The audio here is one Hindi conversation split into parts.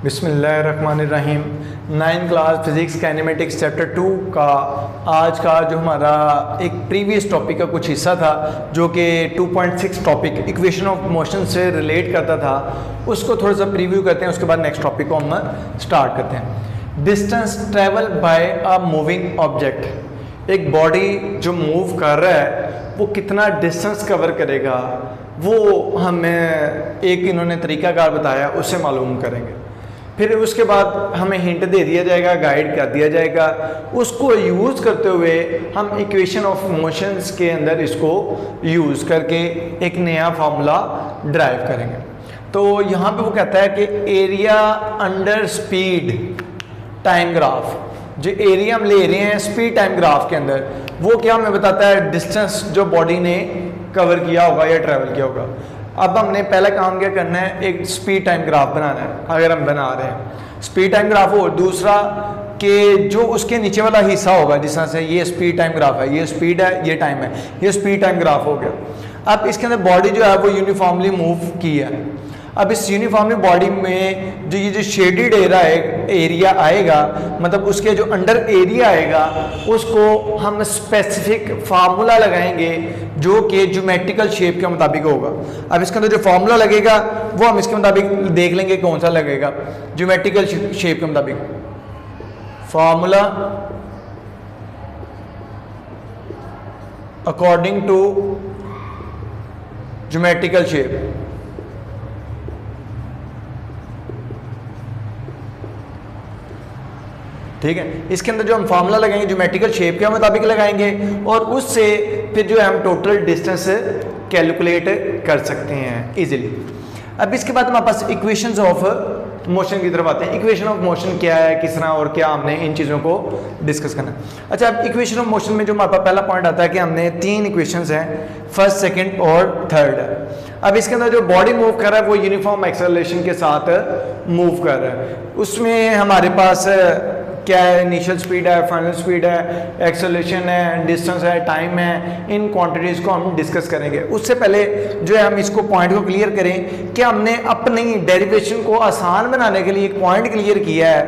बिस्मिल्लाहिर्रहमानिर्रहीम। 9th class physics kinematics chapter 2 का आज का जो हमारा एक प्रीवियस टॉपिक का कुछ हिस्सा था जो कि 2.6 टॉपिक इक्वेशन ऑफ मोशन से रिलेट करता था, उसको थोड़ा सा प्रीव्यू करते हैं। उसके बाद नेक्स्ट टॉपिक को हम स्टार्ट करते हैं। Distance travel by a moving object. एक बॉडी जो मूव कर रहा है वो कितना डिस्टेंस कवर करेगा, वो हमें एक इन्होंने तरीकाकार बताया, उससे मालूम करेंगे। फिर उसके बाद हमें हिंट दे दिया जाएगा, गाइड कर दिया जाएगा। उसको यूज़ करते हुए हम इक्वेशन ऑफ मोशंस के अंदर इसको यूज़ करके एक नया फार्मूला ड्राइव करेंगे। तो यहाँ पे वो कहता है कि area under speed time graph, जो एरिया हम ले रहे हैं स्पीड टाइम ग्राफ के अंदर, वो क्या हमें बताता है डिस्टेंस जो बॉडी ने कवर किया होगा या ट्रैवल किया होगा। अब हमने पहला काम क्या करना है, एक स्पीड टाइम ग्राफ बनाना है। अगर हम बना रहे हैं स्पीड टाइम ग्राफ हो, दूसरा कि जो उसके नीचे वाला हिस्सा होगा, जिस तरह से ये स्पीड टाइम ग्राफ है, ये स्पीड है, ये टाइम है, ये स्पीड टाइम ग्राफ हो गया। अब इसके अंदर बॉडी जो है वो यूनिफॉर्मली मूव की है। अब इस यूनिफॉर्मली बॉडी में जो ये जो शेडेड एरिया आएगा, मतलब उसके जो अंडर एरिया आएगा, उसको हम स्पेसिफिक फार्मूला लगाएंगे जो कि ज्योमेट्रिकल शेप के मुताबिक होगा। अब इसके अंदर जो फार्मूला लगेगा वो हम इसके मुताबिक देख लेंगे कौन सा लगेगा। ज्योमेट्रिकल शेप के मुताबिक formula according to geometrical shape. ठीक है, इसके अंदर जो हम फार्मूला लगाएंगे ज्योमेट्रिकल शेप के मुताबिक लगाएंगे और उससे फिर जो है हम टोटल डिस्टेंस कैलकुलेट कर सकते हैं इजीली। अब इसके बाद हमारे पास इक्वेशंस ऑफ मोशन की तरफ आते हैं। इक्वेशन ऑफ मोशन क्या है, किस तरह और क्या, हमने इन चीज़ों को डिस्कस करना है। अच्छा, अब इक्वेशन ऑफ मोशन में जो हमारे पास पहला पॉइंट आता है कि हमने 3 इक्वेशंस हैं, फर्स्ट, सेकंड और थर्ड है। अब इसके अंदर जो बॉडी मूव कर रहा है वो यूनिफॉर्म एक्सेलरेशन के साथ मूव कर रहा है। उसमें हमारे पास क्या है, इनिशियल स्पीड है, फाइनल स्पीड है, एक्सेलरेशन है, डिस्टेंस है, टाइम है। इन क्वांटिटीज़ को हम डिस्कस करेंगे। उससे पहले जो है हम इसको पॉइंट को क्लियर करें कि हमने अपनी डेरिवेशन को आसान बनाने के लिए एक पॉइंट क्लियर किया है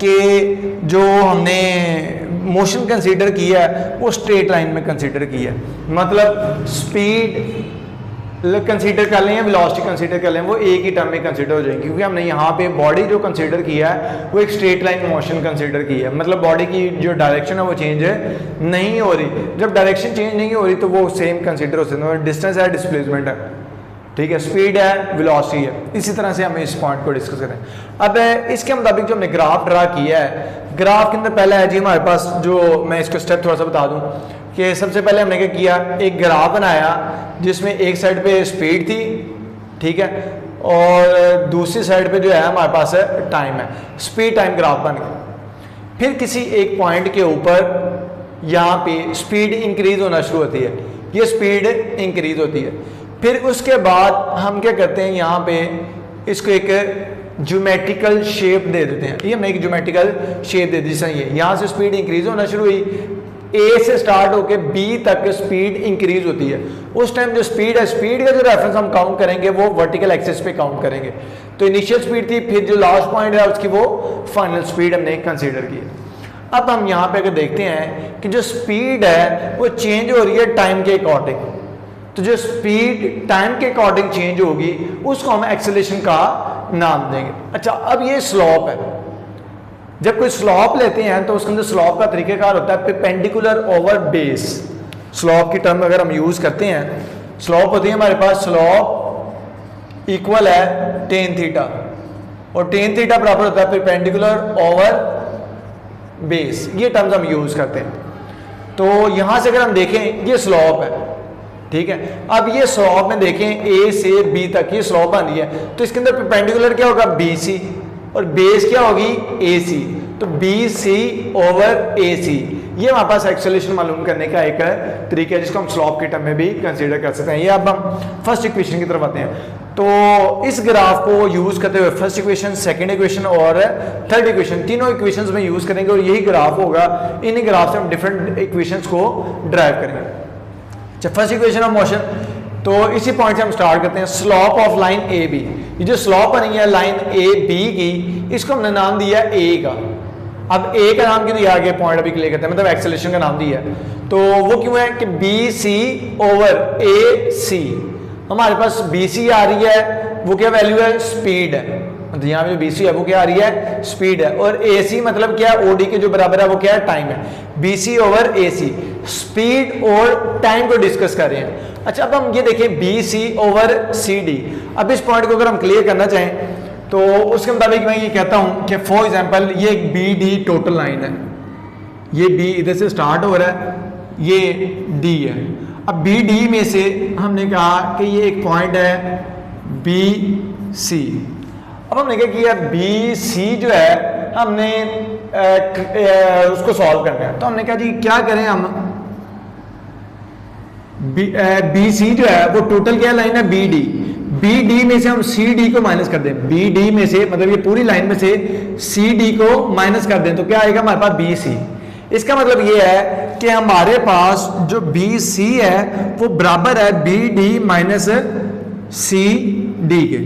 कि जो हमने मोशन कंसीडर किया है वो स्ट्रेट लाइन में कंसीडर किया है। मतलब स्पीड कंसीडर कर लें या वेलोसिटी कंसीडर कर लें, वो एक ही टर्म में कंसीडर हो जाएंगे, क्योंकि हमने यहाँ पे बॉडी जो कंसीडर किया है वो एक स्ट्रेट लाइन मोशन कंसीडर की है। मतलब बॉडी की जो डायरेक्शन है वो चेंज नहीं हो रही। जब डायरेक्शन चेंज नहीं हो रही तो वो सेम कंसीडर हो सकते हैं। डिस्टेंस है, डिस्प्लेसमेंट है, ठीक है, स्पीड है, वेलोसिटी है। इसी तरह से हमें इस पॉइंट को डिस्कस करें। अब इसके मुताबिक जो हमने ग्राफ ड्रा किया है, ग्राफ के अंदर पहला है जी हमारे पास, जो मैं इसको स्टेप थोड़ा सा बता दूं कि सबसे पहले हमने क्या किया, एक ग्राफ बनाया जिसमें एक साइड पे स्पीड थी, ठीक है, और दूसरी साइड पे जो है हमारे पास है टाइम है। स्पीड टाइम ग्राफ बन गया। फिर किसी एक पॉइंट के ऊपर यहाँ पे स्पीड इंक्रीज होना शुरू होती है, ये स्पीड इंक्रीज होती है। फिर उसके बाद हम क्या करते हैं, यहाँ पे इसको एक ज्योमेट्रिकल शेप दे देते हैं। ये हमने एक ज्योमेट्रिकल शेप दे दी, जैसे ये यहाँ से स्पीड इंक्रीज होना शुरू हुई, ए से स्टार्ट होकर बी तक स्पीड इंक्रीज होती है। उस टाइम जो स्पीड है, स्पीड का जो रेफरेंस हम काउंट करेंगे वो वर्टिकल एक्सिस पे काउंट करेंगे। तो इनिशियल स्पीड थी, फिर जो लास्ट पॉइंट है उसकी वो फाइनल स्पीड हमने कंसीडर की। अब हम यहाँ पे अगर देखते हैं कि जो स्पीड है वो चेंज हो रही है टाइम के अकॉर्डिंग, तो जो स्पीड टाइम के अकॉर्डिंग चेंज होगी उसको हम एक्सेलरेशन का नाम देंगे। अच्छा, अब ये स्लॉप है। जब कोई स्लॉप लेते हैं तो उसके अंदर स्लॉप का तरीकेकार होता है परपेंडिकुलर ओवर बेस। स्लॉप की टर्म अगर हम यूज करते हैं, स्लॉप होती है हमारे पास, स्लॉप इक्वल है टेन थीटा, और टेन थीटा बराबर होता है परपेंडिकुलर ओवर बेस। ये टर्म्स हम यूज करते हैं। तो यहां से अगर हम देखें ये स्लॉप है, ठीक है। अब ये स्लॉप में देखें ए से बी तक ये स्लॉप बन रही है, तो इसके अंदर परपेंडिकुलर क्या होगा, बी सी, और बेस क्या होगी, ए सी। तो बी सी ओवर ए सी, ये हमारे पास एक्सेलरेशन मालूम करने का एक तरीका है जिसको हम स्लॉप के टर्म में भी कंसीडर कर सकते हैं। ये अब हम फर्स्ट इक्वेशन की तरफ आते हैं। तो इस ग्राफ को यूज करते हुए फर्स्ट इक्वेशन, सेकंड इक्वेशन और थर्ड इक्वेशन, तीनों इक्वेशंस में यूज करेंगे और यही ग्राफ होगा। इन ग्राफ से हम डिफरेंट इक्वेशंस को ड्राइव करेंगे। फर्स्ट इक्वेशन ऑफ मोशन, तो इसी पॉइंट से हम स्टार्ट करते हैं। Slope of line A B, ये जो स्लॉप बनी है लाइन ए बी की, इसको हमने नाम दिया ए का। अब ए का नाम क्यों दिया, आगे पॉइंट अभी क्लियर करते हैं, मतलब एक्सेलरेशन का नाम दिया है। तो वो क्यों है कि बी सी ओवर ए सी, हमारे पास बी सी आ रही है, वो क्या वैल्यू है, स्पीड है। मतलब यहाँ पे जो बी सी है वो क्या आ रही है, स्पीड है। और ए सी मतलब क्या है, ओडी के जो बराबर है वो क्या है, टाइम है। B C over A C, speed और टाइम को डिस्कस कर रहे हैं। अच्छा, अब हम ये देखें B C over C D. अब इस पॉइंट को अगर हम क्लियर करना चाहें तो उसके मुताबिक मैं ये कहता हूं कि फॉर एग्जांपल ये एक बी डी टोटल लाइन है, ये बी इधर से स्टार्ट हो रहा है, ये डी है। अब बी डी में से हमने कहा कि ये एक पॉइंट है बी सी। अब हमने क्या किया, बी सी जो है हमने उसको सॉल्व करना है। तो हमने कहा जी क्या करें, हम बी सी जो है वो टोटल क्या लाइन है, बी डी। बी डी में से हम सी डी को माइनस कर दें, बी डी में से मतलब ये पूरी लाइन में से सी डी को माइनस कर दें तो क्या आएगा हमारे पास, बी सी। इसका मतलब ये है कि हमारे पास जो बी सी है वो बराबर है B D minus C D के।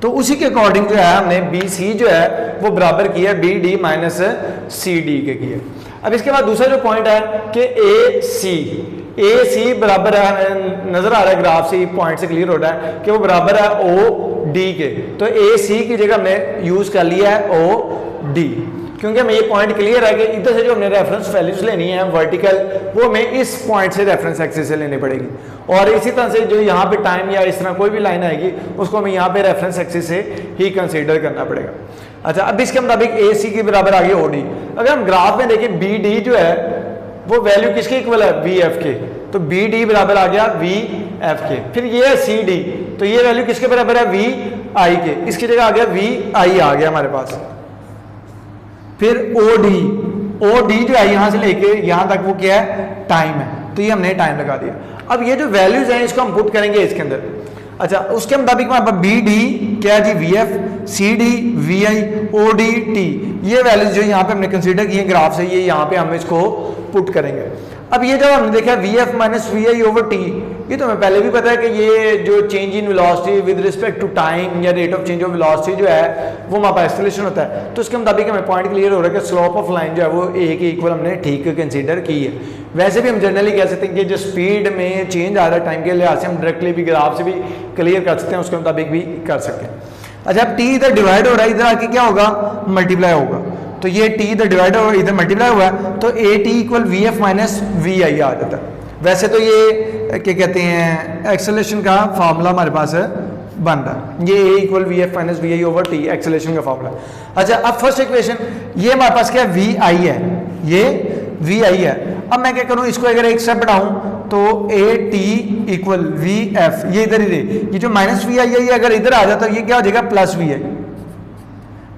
तो उसी के अकॉर्डिंग जो है हमने बी सी जो है वो बराबर किया B D minus C D के किया। अब इसके बाद दूसरा जो पॉइंट है कि ए सी बराबर है, नजर आ रहा है ग्राफ से, पॉइंट से क्लियर हो रहा है कि वो बराबर है ओ डी के। तो ए सी की जगह हमने यूज कर लिया है ओ डी, क्योंकि हमें ये पॉइंट क्लियर है कि इधर से जो हमने रेफरेंस वैल्यूज लेनी है वर्टिकल, वो हमें इस पॉइंट से रेफरेंस एक्सिस से लेनी पड़ेगी। और इसी तरह से जो यहाँ पे टाइम या इस तरह कोई भी लाइन आएगी उसको हमें यहाँ पे रेफरेंस एक्सिस से ही कंसीडर करना पड़ेगा। अच्छा, अब इसके मुताबिक ए सी के बराबर आ गई ओ डी। अगर हम ग्राफ में देखें बी डी जो है वो वैल्यू किसके इक्वल है, वी एफ के। तो बी डी बराबर आ गया वी एफ के। फिर ये है सी डी, तो ये वैल्यू किसके बराबर है, वी आई के। इसकी जगह आ गया वी आई आ गया हमारे पास। फिर ओ डी जो है यहां से लेके यहां तक वो क्या है, टाइम है। तो ये हमने टाइम लगा दिया। अब ये जो वैल्यूज हैं इसको हम पुट करेंगे इसके अंदर। अच्छा, उसके मुताबिक हमारे पास बी डी क्या है जी, V F, C D V I, O D T, ये वैल्यूज जो यहाँ पे हमने कंसीडर किए ग्राफ से, ये यहाँ पे हम इसको पुट करेंगे। अब ये जब हमने देखा V F minus V I over T, ये तो हमें पहले भी पता है कि ये जो change in velocity with respect to time या rate of change of velocity जो है वो हमारे पास एक्सेलरेशन होता है। तो उसके मुताबिक हमें पॉइंट क्लियर हो रहा है कि स्लोप ऑफ लाइन जो है वो ए के इक्वल हमने ठीक कंसीडर की है। वैसे भी हम जनरली कह सकते हैं कि जो स्पीड में चेंज आ रहा है टाइम के लिहाज से हम डायरेक्टली भी ग्राफ से भी क्लियर कर सकते हैं, उसके मुताबिक भी कर सकते हैं। अच्छा, अब टी इधर डिवाइड हो रहा है, इधर आके क्या होगा, मल्टीप्लाई होगा। तो ये टी इधर डिवाइड हो इधर मल्टीप्लाई हुआ है, तो A T equal V F minus V I आ जाता है। वैसे तो ये क्या कहते हैं एक्सेलरेशन का फार्मूला हमारे पास है बन रहा है, ये A equal V F minus V I over T acceleration का फार्मूला। अच्छा, अब फर्स्ट इक्वेशन ये हमारे पास क्या वी आई है, ये वी आई है। अब मैं क्या करूं, इसको अगर एक स्टेप बढ़ाऊं तो A T equal V F, ये इधर ही रहे, ये जो माइनस वी आई है ये अगर इधर आ जाता है ये क्या हो जाएगा, प्लस वी आई।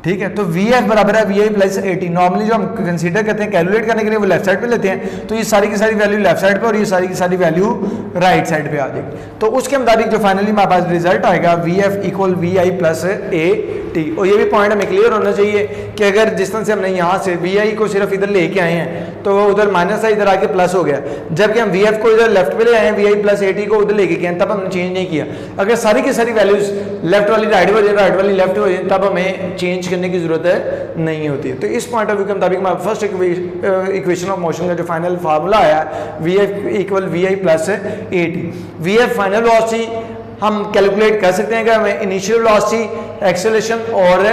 ठीक है, तो वी एफ बराबर है V I plus A T. Normally जो हम कंसीडर करते हैं कैलकुलेट करने के लिए वो लेफ्ट साइड पे लेते हैं, तो ये सारी की सारी वैल्यू लेफ्ट साइड पे और ये सारी की सारी वैल्यू राइट साइड पे आ जाएगी। तो उसके मुताबिक जो फाइनली हमारे पास रिजल्ट आएगा V F equal V I plus A T. और ये भी पॉइंट हमें क्लियर होना चाहिए कि अगर जिस तरह से हमने यहाँ से वी आई को सिर्फ इधर लेके आए हैं तो उधर माइनस है, इधर आके प्लस हो गया, जबकि हम वी एफ को इधर लेफ्ट पे ले आए हैं, V I plus A T को उधर लेके गए तब हमने चेंज नहीं किया। अगर सारी की सारी वैल्यूज लेफ्ट वाली राइट हो जाए, राइट वाली लेफ्ट हो जाए, तब हमें चेंज करने की जरूरत नहीं होती है। तो इस पॉइंट ऑफ व्यू के मुताबिक हमारा फर्स्ट इक्वेशन ऑफ मोशन का जो फाइनल फार्मूला आया V F equal V I plus A T. V F final velocity हम कैलकुलेट कर सकते हैं कि हमें इनिशियल वेलोसिटी, एक्सेलरेशन और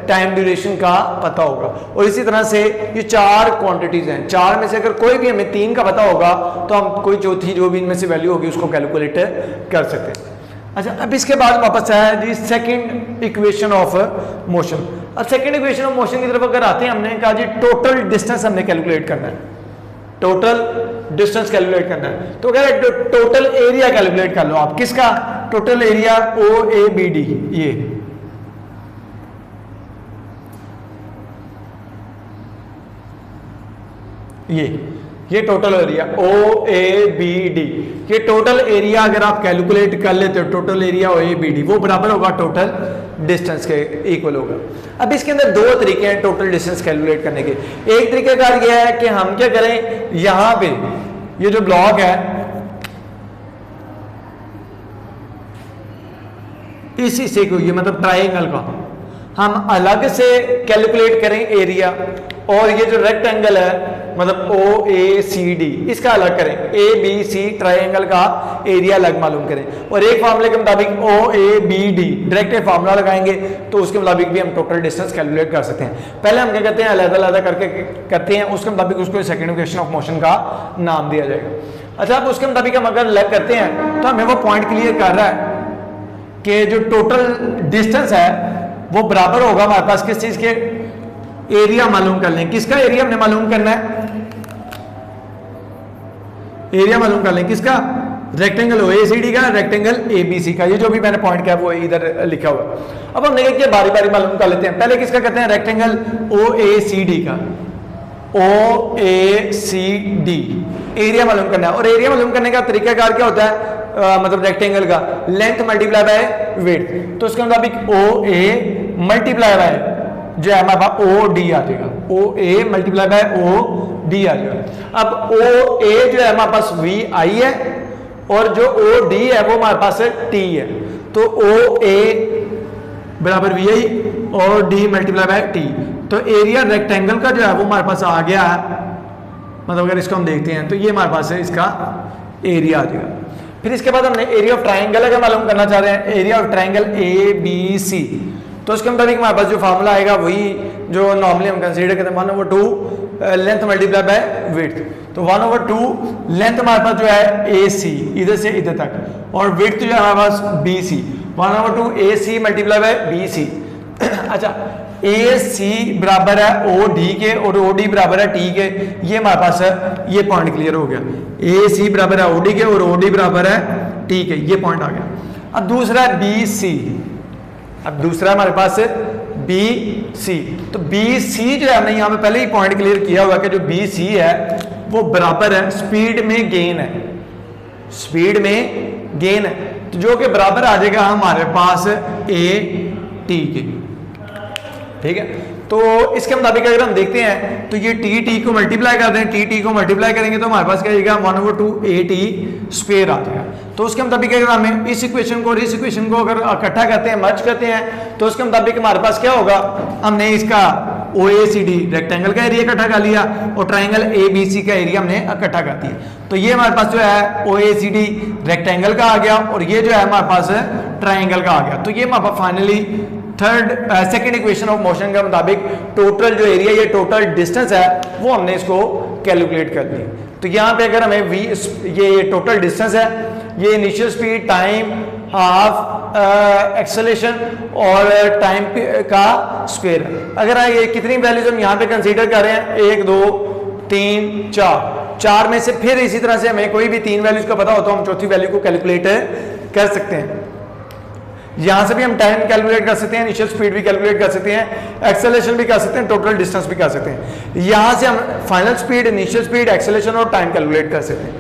टाइम ड्यूरेशन का पता होगा। और इसी तरह से ये चार क्वांटिटीज हैं, चार में से अगर कोई भी हमें तीन का पता होगा तो हम कोई चौथी जो भी इनमें से वैल्यू होगी उसको कैलकुलेट कर सकते हैं। अच्छा, अब इसके बाद वापस आया जी सेकंड इक्वेशन ऑफ मोशन। अब सेकंड इक्वेशन ऑफ मोशन की तरफ अगर आते हैं, हमने कहा जी टोटल डिस्टेंस हमने कैलकुलेट करना है, टोटल डिस्टेंस कैलकुलेट करना है। तो कह रहे टोटल एरिया कैलकुलेट कर लो आप, किसका, total area O A B D, ये total area O A B D, ये टोटल एरिया अगर आप कैलकुलेट कर लेते हो, total area O A B D वो बराबर होगा टोटल डिस्टेंस के इक्वल होगा। अब इसके अंदर दो तरीके हैं टोटल डिस्टेंस कैलकुलेट करने के। एक तरीकेकार यह है कि हम क्या करें, यहां पे ये जो ब्लॉक है इस हिस्से को, ये मतलब ट्राइंगल का हम अलग से कैलकुलेट करें एरिया, और ये जो रेक्टेंगल है मतलब ओ ए सी डी इसका अलग करें, ए बी सी ट्राइंगल का एरिया अलग मालूम करें, और एक फार्मूले के मुताबिक O A B D direct formula लगाएंगे तो उसके मुताबिक भी हम टोटल डिस्टेंस कैलकुलेट कर सकते हैं। पहले हम क्या कहते हैं, अलग-अलग करके करते हैं, उसके मुताबिक उसको सेकंड इक्वेशन ऑफ मोशन का नाम दिया जाएगा। अच्छा, अब उसके मुताबिक हम अगर अलग करते हैं तो हमें वो पॉइंट क्लियर कर रहा है कि जो टोटल डिस्टेंस है वो बराबर होगा हमारे पास किस चीज के, एरिया मालूम कर लें। किसका एरिया हमने मालूम करना है, एरिया मालूम कर लें किसका, रेक्टेंगल ओएसीडी का, रेक्टेंगल एबीसी का, ये जो भी मैंने पॉइंट किया वो इधर लिखा हुआ। अब हम देखिए बारी बारी मालूम कर लेते हैं। पहले किसका कहते हैं, रेक्टेंगल ओएसीडी का, ओएसीडी एरिया मालूम करना है। और एरिया मालूम करने का तरीकाकार क्या होता है, मतलब रेक्टेंगल का लेंथ मल्टीप्लाई बाय विड्थ, तो उसके मुताबिक ओ ए मल्टीप्लाई बाय जो है हमारे पास ओ डी आ जाएगा, ओ A multiply by O D आ जाएगा। अब ओ ए जो है हमारे पास वी आई है, और जो ओ डी है वो हमारे पास टी है, तो ओ ए बराबर वी आई और डी मल्टीप्लाई बाय टी, तो एरिया रेक्टेंगल का जो है वो हमारे पास आ गया है। मतलब अगर इसको हम देखते हैं तो ये हमारे पास है, इसका एरिया आ जाएगा। फिर इसके बाद हमने एरिया ऑफ ट्राइंगल अगर मालूम करना चाह रहे हैं, area of triangle A B C, तो उसके मुताबिक हमारे पास जो फार्मूला आएगा वही जो नॉर्मली हम कंसीडर करते हैं 1/2 लेंथ मल्टीप्लाई बाय विड्थ, तो 1/2 लेंथ हमारे पास जो है ए सी इधर से इधर तक, और विड्थ जो है हमारे पास B C, 1/2 A C multiply by B C. अच्छा, ए सी बराबर है ओ डी के और ओ डी बराबर है टी के, ये हमारे पास है, ये पॉइंट क्लियर हो गया। ए सी बराबर है ओ डी के और ओ डी बराबर है टी के, ये पॉइंट आ गया। अब दूसरा है बी सी, अब दूसरा हमारे पास है बी सी, तो बी सी जो है हमने यहाँ पे पहले ही पॉइंट क्लियर किया हुआ कि जो बी सी है वो बराबर है स्पीड में गेन है, स्पीड में गेन है, तो जो कि बराबर आ जाएगा हमारे पास ए टी के, ठीक है। तो इसके मुताबिक अगर हम देखते हैं तो ये टी टी को मल्टीप्लाई कर दें, टी टी को मल्टीप्लाई करेंगे तो हमारे पास क्या आएगा 1/2 ए टी स्क्वायर आ जाएगा। तो उसके मुताबिक अगर हमें इस इक्वेशन को और इस इक्वेशन को अगर इकट्ठा करते हैं, मर्ज करते हैं, तो उसके मुताबिक हमारे पास क्या होगा, हमने इसका ओ ए सी डी रेक्टेंगल का एरिया इकट्ठा कर लिया और ट्राइंगल ए बी सी का एरिया हमने इकट्ठा कर दिया, तो ये हमारे पास जो है ओ ए सी डी रेक्टेंगल का आ गया और ये जो है हमारे पास ट्राइंगल का आ गया। तो ये हमारे पास finally second equation of motion के मुताबिक टोटल जो एरिया, ये टोटल डिस्टेंस है वो हमने इसको कैलकुलेट कर ली। तो यहाँ पे अगर हमें v ये टोटल डिस्टेंस है, ये initial speed, time, half acceleration और टाइम का स्क्वायर है। अगर ये कितनी वैल्यूज हम यहाँ पे कंसीडर कर रहे हैं, 1 2 3 4 में से फिर इसी तरह से हमें कोई भी 3 वैल्यूज का पता हो तो हम चौथी वैल्यू को कैलकुलेट कर सकते हैं। यहां से भी हम टाइम कैलकुलेट कर सकते हैं, इनिशियल स्पीड भी कैलकुलेट कर सकते हैं, एक्सेलरेशन भी कर सकते हैं, टोटल डिस्टेंस भी कर सकते हैं। यहां से हम final speed, initial speed, acceleration और टाइम कैलकुलेट कर सकते हैं,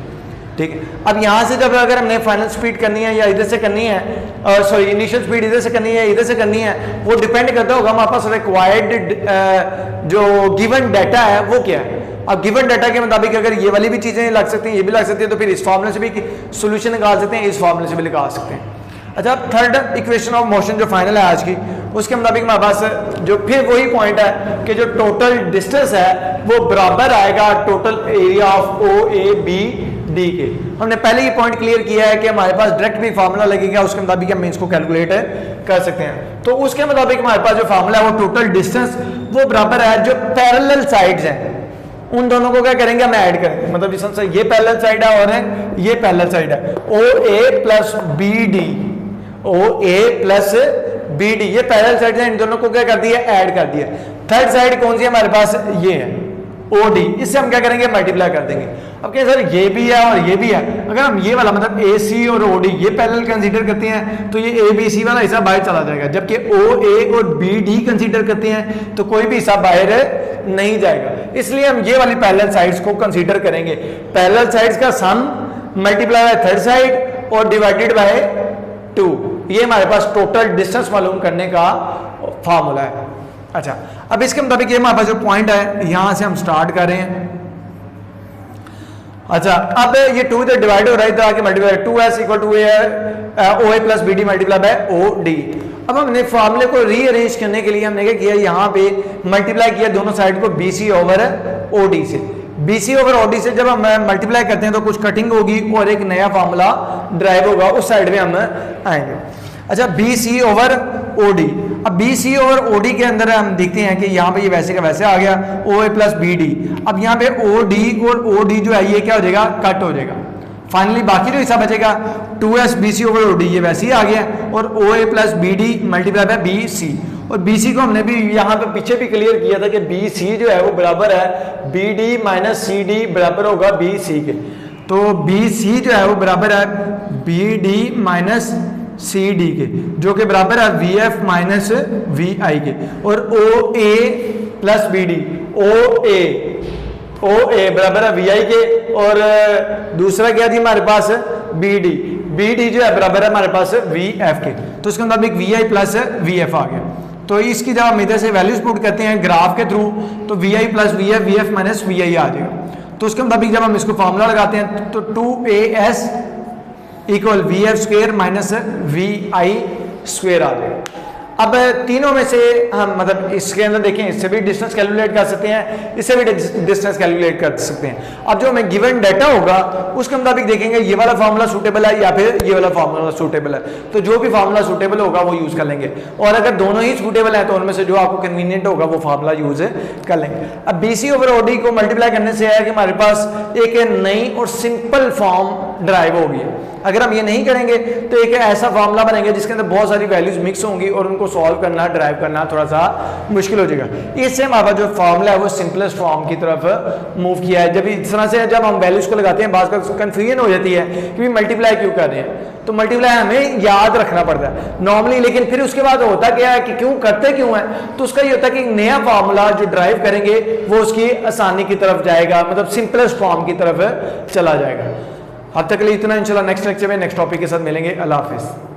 ठीक है। अब यहां से जब अगर हमने फाइनल स्पीड करनी है या इधर से करनी है, सॉरी इनिशियल स्पीड इधर से करनी है, इधर से करनी है, वो डिपेंड करता होगा हमारे पास रिक्वायर्ड जो गिवन डाटा है वो क्या है। अब गिवन डाटा के मुताबिक अगर ये वाली भी चीजें लग सकती हैं, ये भी लग सकती है, तो फिर इस फॉर्मूले से भी सोल्यूशन निकाल सकते हैं, इस फॉर्मूले से भी निकाल सकते हैं। अच्छा, थर्ड इक्वेशन ऑफ मोशन जो फाइनल है आज की, उसके मुताबिक हमारे पास जो फिर वही पॉइंट है कि जो टोटल डिस्टेंस है वो बराबर आएगा total area of O A B D के। हमने पहले ही पॉइंट क्लियर किया है कि हमारे पास डायरेक्ट भी फार्मूला लगेगा, उसके मुताबिक हम इसको कैलकुलेट कर सकते हैं। तो उसके मुताबिक हमारे पास जो फार्मूला है वो टोटल डिस्टेंस वो बराबर है जो पैरेलल साइड्स हैं उन दोनों को क्या करेंगे, हम ऐड करेंगे। मतलब इस ये पैरेलल साइड है और ये पैरेलल साइड है, ओ A plus B D, O A plus B D, ये पैरेलल साइड है, इन दोनों को क्या कर दिया, ऐड कर दिया। थर्ड साइड कौन सी है हमारे पास, ये है ओ डी, इससे हम क्या करेंगे, मल्टीप्लाई कर देंगे। अब क्या सर ये भी है और ये भी है, अगर हम ये वाला मतलब ए सी और ओ डी ये पैरेलल कंसीडर करते हैं तो ये ए बी सी वाला हिस्सा बाहर चला जाएगा, जबकि ओ ए और बी डी कंसीडर करते हैं तो कोई भी हिस्सा बाहर नहीं जाएगा। इसलिए हम ये वाली पैरेलल साइड्स को कंसीडर करेंगे। पैरेलल साइड्स का सम मल्टीप्लाई बाय थर्ड साइड और डिवाइडेड बाय 2, ये हमारे पास टोटल डिस्टेंस मालूम करने का फॉर्मूला है। अच्छा, अब इसके मुताबिक ये हमारे पास जो पॉइंट है यहां से हम स्टार्ट कर रहे हैं। अच्छा, अब ये 2 इधर डिवाइड हो रहा है, इधर आके multiply 2s equal to O A plus B D multiply by O D. अब हमने फॉर्मूले को रीअरेंज करने के लिए हमने क्या किया, यहाँ पे मल्टीप्लाई किया दोनों साइड को B C over O D से। B C over O D से जब हम मल्टीप्लाई करते हैं तो कुछ कटिंग होगी और एक नया फॉर्मूला ड्राइव होगा, उस साइड में हम आएंगे। अच्छा, B C over O D. अब B C over O D के अंदर हम देखते हैं कि यहाँ पे ये वैसे का वैसे आ गया, ओ ए प्लस बी डी। अब यहाँ पे ओ डी और ओ डी जो है ये क्या हो जाएगा, कट हो जाएगा। फाइनली बाकी जो हिस्सा बचेगा 2s B C over O D, ये वैसे ही आ गया, और O A plus B D multiply by B C. और बी सी को हमने भी यहाँ पे पीछे भी क्लियर किया था कि बी सी जो है वो बराबर है B D minus C D बराबर होगा बी सी के। तो बी सी जो है वो बराबर है B D minus C D के, जो कि बराबर है V F minus V I के। और O A plus B D, O A बराबर है वी आई के, और दूसरा क्या थी हमारे पास बी डी जो है बराबर है हमारे पास वी एफ के। तो इसके मुताबिक V I plus V F आ गया। तो इसकी जब हम इधर से वैल्यूज पुट करते हैं ग्राफ के थ्रू, तो V I plus V F minus V I आ जाएगा। तो उसके मुताबिक जब हम इसको फॉर्मूला लगाते हैं तो 2as equal V F square minus V I square आ जाएगा। अब तीनों में से हम मतलब इसके अंदर देखें, इससे भी डिस्टेंस कैलकुलेट कर सकते हैं, इससे भी डिस्टेंस कैलकुलेट कर सकते हैं। अब जो हमें गिवन डाटा होगा उसके मुताबिक देखेंगे ये वाला फार्मूला सूटेबल है या फिर ये वाला फार्मूला सूटेबल है। तो जो भी फार्मूला सूटेबल होगा वो यूज कर लेंगे, और अगर दोनों ही सूटेबल है तो उनमें से जो आपको कन्वीनियंट होगा वो फार्मूला यूज कर लेंगे। अब B C over O D को मल्टीप्लाई करने से है कि हमारे पास एक नई और सिंपल फॉर्म ड्राइव होगी। अगर हम ये नहीं करेंगे तो एक ऐसा फार्मूला बनेगा जिसके अंदर बहुत सारी वैल्यूज मिक्स होंगी और उनको सॉल्व करना, ड्राइव करना थोड़ा सा मुश्किल हो जाएगा। इससे हमारा जो फार्मूला है वो सिंपलेस्ट फॉर्म की तरफ मूव किया है। जब इस तरह से जब हम वैल्यूज को लगाते हैं बात का कंफ्यूजन हो जाती है कि मल्टीप्लाई क्यों कर रहे हैं, तो मल्टीप्लाई हमें याद रखना पड़ता है नॉर्मली, लेकिन फिर उसके बाद होता क्या है कि क्यों करते क्यों है, तो उसका ये होता है कि नया फार्मूला जो ड्राइव करेंगे वो उसकी आसानी की तरफ जाएगा, मतलब सिंपलेस्ट फॉर्म की तरफ चला जाएगा। अब तक के लिए इतना, इंशाल्लाह नेक्स्ट लेक्चर में नेक्स्ट टॉपिक के साथ मिलेंगे। अल्लाह हाफिज़।